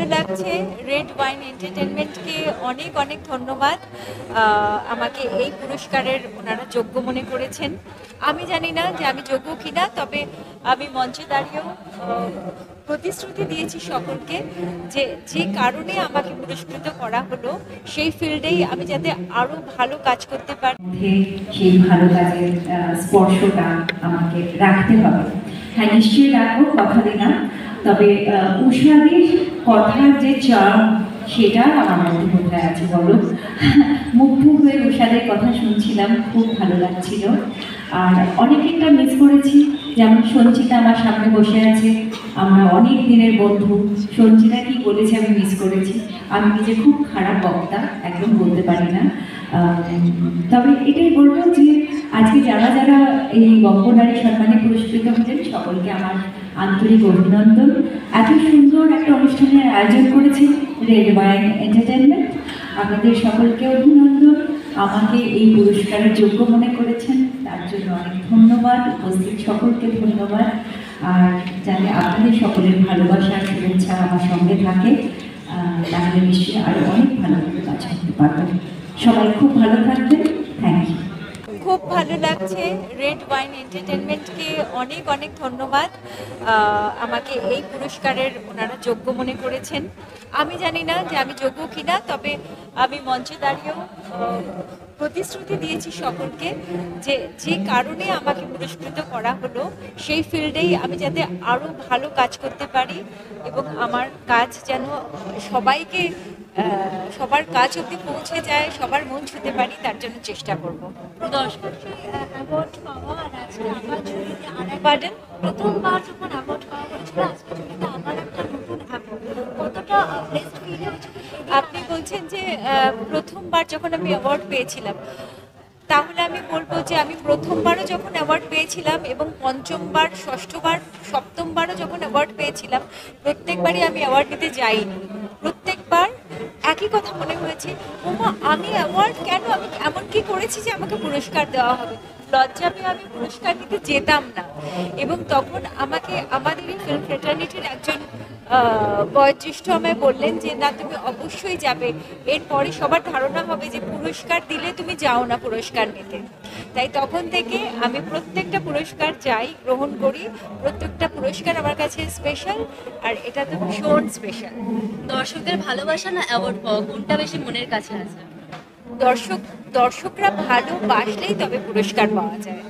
ভালো লাগছে। Red wine এন্টারটেনমেন্টকে অনেক অনেক ধন্যবাদ। আমাকে এই পুরস্কারের ওনারা যোগ্য মনে করেছেন। আমি জানি না যে আমি যোগ্য কিনা, তবে আমি মঞ্চে দাঁড়িয়েও প্রতিশ্রুতি দিয়েছি সকলকে যে যে কারণে আমাকে পুরস্কৃত করা হলো সেই ফিল্ডেই আমি যাতে আরো ভালো কাজ করতে পারি। সেই ভালো কাজের স্পর্শটা আমাকে রাখতে হবে। হ্যাঁ, নিশ্চয়ই রাখবো, কথা দিলাম। তবে উষাদের কথার যে চার্ম, সেটা আমার মধ্যে কোথায় আছে বলো। মুগ্ধ হয়ে উষাদের কথা শুনছিলাম, খুব ভালো লাগছিল। আর অনেকেরটা মিস করেছি, যেমন সঞ্চিতা আমার সামনে বসে আছে, আমরা অনেক দিনের বন্ধু। সঞ্চিতা কি বলেছে আমি মিস করেছি। আমি নিজে খুব খারাপ বক্তা, একদম বলতে পারি না। তবে এটাই বলবো যে আজকে যারা যারা এই গঙ্গনারী সম্মানে পুরস্কৃত হলেন, সকলকে আমার আন্তরিক অভিনন্দন। এত সুন্দর একটা অনুষ্ঠানের আয়োজন করেছে রেড ওয়াইন এন্টারটেনমেন্ট। আপনাদের সকলকে অভিনন্দন। আমাকে এই পুরস্কারের যোগ্য মনে করেছেন, তার জন্য অনেক ধন্যবাদ। উপস্থিত সকলকে ধন্যবাদ। আর যাতে আপনাদের সকলের ভালোবাসা শুভেচ্ছা আমার সঙ্গে থাকে, তাহলে নিশ্চয়ই আরো অনেক ভালো কাজ করতে পারবেন। সবাই খুব ভালো থাকবেন। Thank you. খুব ভালো লাগছে। রেড ওয়াইন এন্টারটেনমেন্টকে অনেক অনেক ধন্যবাদ। আমাকে এই পুরস্কারের ওনারা যোগ্য মনে করেছেন। আমি জানি না যে আমি যোগ্য কিনা, তবে আমি মঞ্চে দাঁড়িয়েও প্রতিশ্রুতি দিয়েছি সকলকে যে যে কারণে আমাকে পুরস্কৃত করা হলো সেই ফিল্ডেই আমি যাতে আরো ভালো কাজ করতে পারি এবং আমার কাজ যেন সবাইকে সবার কাজ অবধি পৌঁছে যায়, সবার মন ছুঁতে পারি, তার জন্য চেষ্টা করবো। অ্যাওয়ার্ড পাওয়া আর আজকে আবার ঝুলিতে পার্ডন? প্রথমবার যখন অ্যাওয়ার্ড পাওয়া হয়েছিল, আজকে ঝুলিতে আবার একটা নতুন অ্যাওয়ার্ড, কতটা ব্লেসড ফিল হয়েছিল? আপনি বলছেন যে প্রথমবার যখন আমি অ্যাওয়ার্ড পেয়েছিলাম, তাহলে আমি বলবো যে আমি প্রথমবারও যখন অ্যাওয়ার্ড পেয়েছিলাম এবং পঞ্চমবার, ষষ্ঠবার, সপ্তমবারও যখন অ্যাওয়ার্ড পেয়েছিলাম, প্রত্যেকবারই আমি অ্যাওয়ার্ড নিতে যাইনি। প্রত্যেকবার একই কথা মনে হয়েছে, ওমা আমি অ্যাওয়ার্ড কেন, আমি এমন কি করেছি যে আমাকে পুরস্কার দেওয়া হবে। লজ্জা পেয়ে আমি পুরস্কার নিতে যেতাম না। এবং তখন আমাকে আমাদের এই ফিল্ম ফ্রেটার্নিটির একজন বয়োজ্যেষ্ঠ আমায় বললেন যে না, তুমি অবশ্যই যাবে, এরপরে সবার ধারণা হবে যে পুরস্কার দিলে তুমি যাও না পুরস্কার নিতে। তাই তখন থেকে আমি প্রত্যেকটা পুরস্কার চাই, গ্রহণ করি। প্রত্যেকটা পুরস্কার আমার কাছে স্পেশাল, আর এটা তো ভীষণ স্পেশাল। দর্শকদের ভালোবাসা না অ্যাওয়ার্ড পাওয়া, কোনটা বেশি মনের কাছে আছে? দর্শকরা ভালোবাসলেই তবে পুরস্কার পাওয়া যায়।